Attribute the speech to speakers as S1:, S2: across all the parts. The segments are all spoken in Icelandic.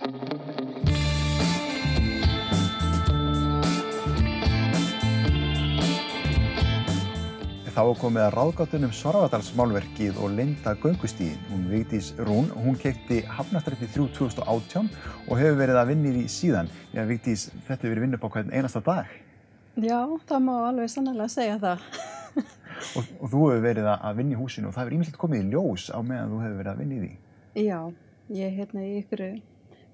S1: Þá er komið að ráðgátunum Svarfaðardalsmálverkið og leynda göngustíginn. Hún Vigdís Rún, hún keypti Hafnarstræti 3 2018 og hefur verið að vinna í því síðan. Já, Vigdís, þetta hefur verið vinna upp á hvern einasta dag.
S2: Já, það má alveg sannarlega segja það.
S1: og þú hefur verið að vinna í húsinu og það hefur ýmislegt komið í ljós á meðan þú hefur verið að vinna í því.
S2: Já, ég í ykkur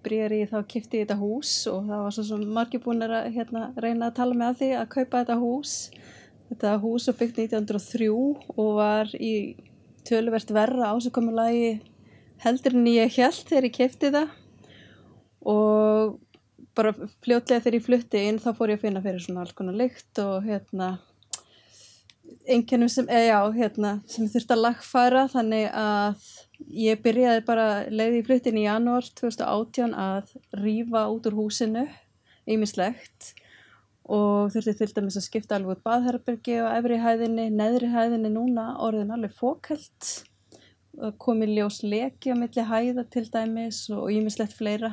S2: bréfri þá keypti ég þetta hús og það var svo margir búnir að reyna að tala með að því að kaupa þetta hús. Þetta hús var byggt 1903 og var í töluvert verra ásigkomulagi heldur en ég hélt þegar ég keypti það. Og bara fljótlega þegar ég flutti inn þá fór ég að finna fyrir svona alls konar lykt og einkennum sem þurfti að lagfæra, þannig að ég byrjaði bara leið í fluttinn í janúar 2018 að rífa út úr húsinu ýmislegt. Og þurfti til dæmis að skipta alveg út baðherbergi á efri hæðinni, neðri hæðinni núna orðin alveg fokhelt. Kom í ljós leki á milli hæða til dæmis og ýmislegt fleira.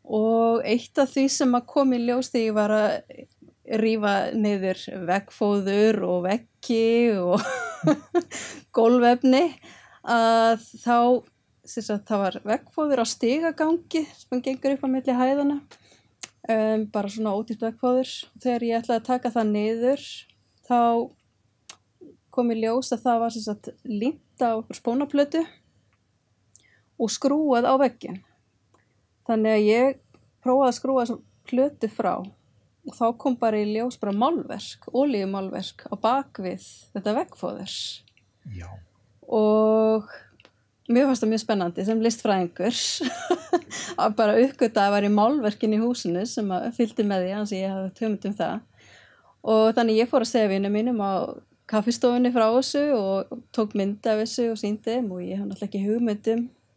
S2: Og eitt af því sem að kom í ljós þegar ég var að rífa niður veggfóður og veggi og gólfefni, að það var veggfóður á stigagangi sem gengur upp á milli hæðana. Bara svona ódýrt veggfóður. Þegar ég ætlaði að taka það niður þá kom í ljós að það var límt á spónaplötu og skrúað á vegginn. Þannig að ég prófaði að skrúa þessa plötu frá og þá kom bara í ljós bara málverk, olíumálverk á bakvið þetta veggfóður.
S1: Já.
S2: Og mér fannst það mjög spennandi sem listfræðingur að bara uppgöta að væri málverkin í húsinu sem fylgdi með því, þannig að ég hafði hugmynd það. Og þannig ég fór að segja vinum mínum á kaffistofunni frá þessu og tók mynd af þessu og sýndi þeim og ég hafði náttúrulega ekki hugmynd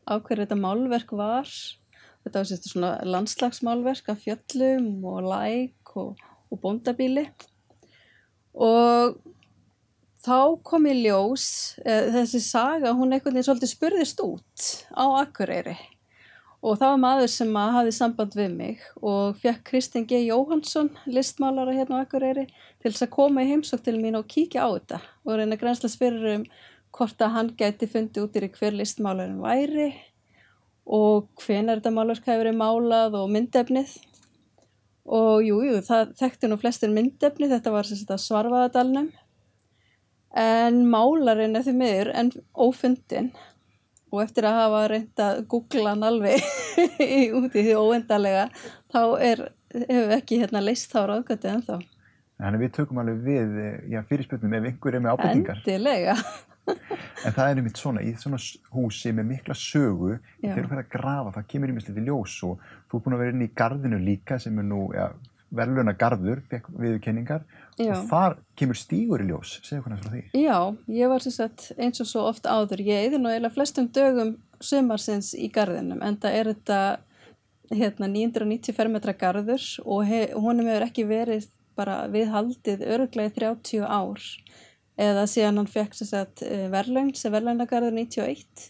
S2: á hverju þetta málverk var. Þetta var svona landslagsmálverk af fjöllum og læk og bóndabýli. Og þá kom í ljós, þessi saga, hún einhvern veginn svolítið spurðist út á Akureyri. Og það var maður sem hafði samband við mig og fékk Kristinn G. Jóhannsson, listmálara hérna á Akureyri, til þess að koma í heimsókn til mín og kíkja á þetta og reyna að grennslast fyrir hvort að hann gæti fundið út í hver listmálarinn væri og hvenær þetta málverk hefur verið málað og myndefnið. Og jú, það þekktu nú flestir myndefni, þetta var Svarfaðardalnum. En málarinn því miður en ófundinn og eftir að hafa reynt að googla hann alveg út í því óendanlega þá hefur ekki leyst þá ráðgátu ennþá.
S1: Þannig við tökum alveg við fyrirspurnum ef einhver með ábendingar.
S2: Endilega.
S1: En það einmitt svona, í svona húsi með mikla sögu, þegar þú fer að grafa, það kemur ýmislegt í ljós og þú búin að vera inn í garðinu líka sem nú verðlaunagarður, fékk viðurkenningar og þar kemur stígur í ljós, segðu hvernig frá því. Já,
S2: ég var eins og svo oft áður, ég eyði nú eiginlega flestum dögum sumarsins í garðinum, enda þetta 990 fermetra garður og honum hefur ekki verið bara viðhaldið örugglega í 30 ár. Eða síðan hann fékk verðlaun sem verðlaunagarður 91.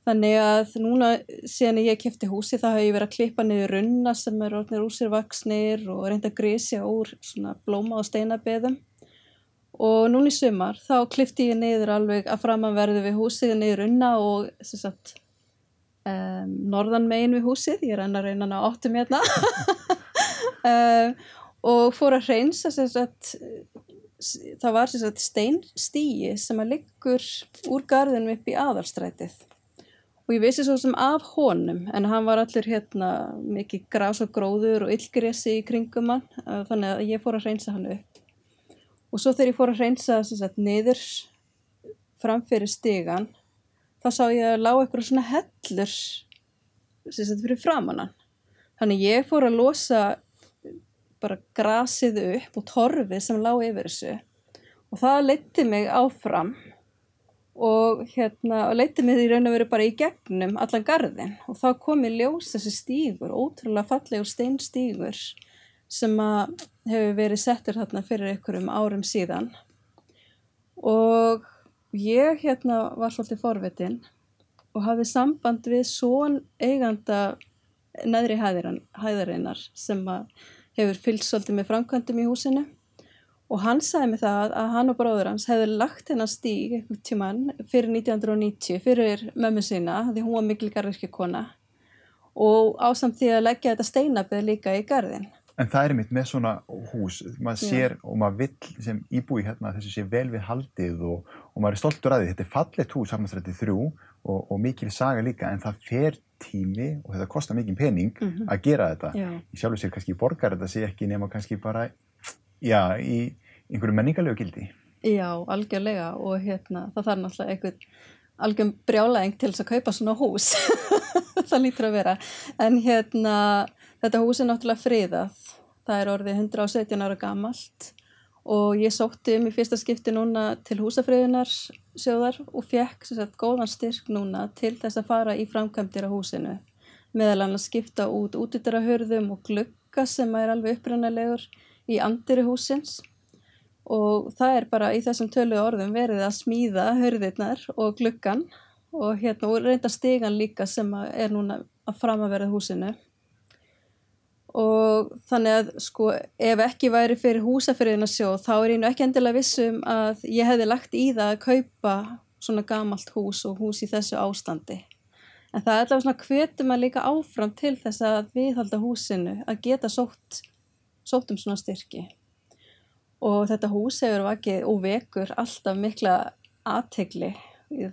S2: Þannig að núna síðan ég keypti húsi þá hef ég verið að klippa niður runna sem orðnir úr sér vaxnir og reynda að grisja úr svona blóma og steinabeðum. Og núna í sumar þá klippti ég niður alveg að framanverðu við húsið niður runna og norðan megin við húsið, ég er að reyna að áttum hérna. Og fór að hreinsa það var steinstígi sem liggur úr garðinum upp í Aðalstrætið og ég vissi svo sem af honum en hann var allur mikið gras og gróður og illgresi í kringum hann, þannig að ég fór að hreinsa hann upp og svo þegar ég fór að hreinsa niður framfyrir stigann þá sá ég að lá eitthvað svona hellur fyrir framan hann, þannig ég fór að losa bara grasið upp og torfið sem lá yfir þessu og það leiddi mig áfram og leiddi mig í raun og veru bara í gegnum allan garðinn og þá kom í ljós þessi stígur, ótrúlega fallegur steinstígur sem hefur verið settur þarna fyrir einhverjum árum síðan og ég var svolítið forvitin og hafði samband við son eiganda neðri hæðarinnar sem hefur fylgst svolítið með framkvæmdum í húsinu. Og hann sagði mig það að hann og bróður hans hefðu lagt hennar stíg einhvern tímann fyrir 1990, fyrir mömmu sína, því hún var mikil garðyrkjukona og ásamt því að leggja þetta steinabið líka í garðinn.
S1: En það mitt með svona hús, maður sér og maður vill sem íbúi hérna að þessu sé vel við haldið og maður stoltur að því. Þetta fallegt hús, Hafnarstræti 3 og mikil saga líka, en það fer tími og þetta kostar mikið pening að gera þetta. Í sjálfu sér kannski borgar þetta sé ekki nema kannski bara í einhverju menningarlegu gildi. Já,
S2: algjörlega og það þarf náttúrulega einhvern algjörn brjálæðing til þess að kaupa svona hús. Það lítur að vera. En þetta hús náttúrulega friðað. Það orðið 117 ára gamalt og ég sótti í fyrsta skipti núna til húsafriðunarsjóðar og fékk góðan styrk núna til þess að fara í framkvæmdir á húsinu. Meðal annars skipta út útidyrahurðum og glugga sem alveg upprunalegur í anddyri húsins og það bara í þessum töluðu orðum verið að smíða hurðirnar og gluggan og reynda stigan líka sem núna að framaverða húsinu. Og þannig að ef ekki væri fyrir húsafriðunarsjóð þá ég nú ekki endilega vissum að ég hefði lagt í það að kaupa svona gamalt hús og hús í þessu ástandi. En það allavega svona hvetur maður líka áfram til þess að viðhalda húsinu, að geta sótt svona styrki. Og þetta hús hefur vakið og vekur alltaf mikla athygli.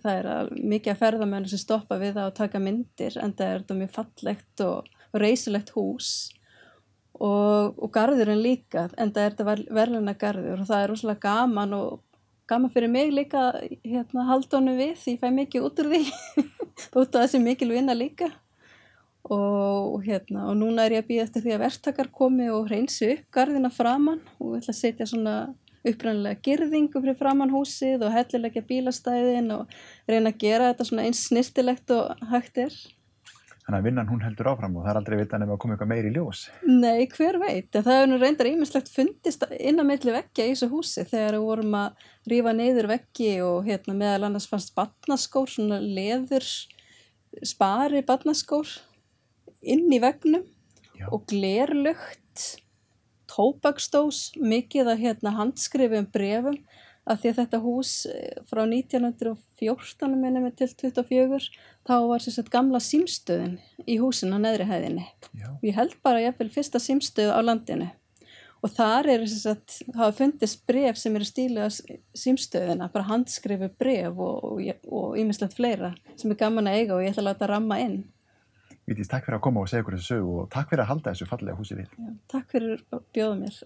S2: Það mikið af ferðamönnum sem stoppa við það og taka myndir, en það þetta mjög fallegt og reisulegt hús. Og garðurinn líka, en það þetta verðlauna garður og það rosalega gaman og gaman fyrir mig líka halda honum við, því ég fæ mikið út úr því. Þótt að þessi mikil vinna líka. Og núna ég að bíða eftir því að verktakar komi og hreinsi upp garðina framan og við ætla að setja svona upprænilega girðingu fyrir framan húsið og hellilegja bílastæðin og reyna að gera þetta svona eins snyrtilegt og hægt er.
S1: Þannig að vinnan hún heldur áfram og það aldrei vitað nema að koma eitthvað meira í ljós.
S2: Nei, hver veit. En það hefur nú reyndar ýmislegt fundist inn á milli veggja í þessu húsi þegar við vorum að rífa niður veggi og meðal annars fannst barnaskór, svona leður spari barnaskór inn í veggnum og glerlukt, tóbaksdós, mikið að handskrifum brefum af því að þetta hús frá 1914 minnum til 24 þá var gamla símstöðin í húsinu á neðri hæðinni. Og ég held bara jafnvel fyrsta símstöð á landinu og þar hafa fundist bref sem stíluð af símstöðina, bara handskrifu bref og ýmislegt fleira sem gaman að eiga og ég ætla að láta ramma inn.
S1: Vigdís, takk fyrir að koma og segja okkur þessu sögu og takk fyrir að halda þessu fallega húsi við.
S2: Já, takk fyrir að bjóða mér.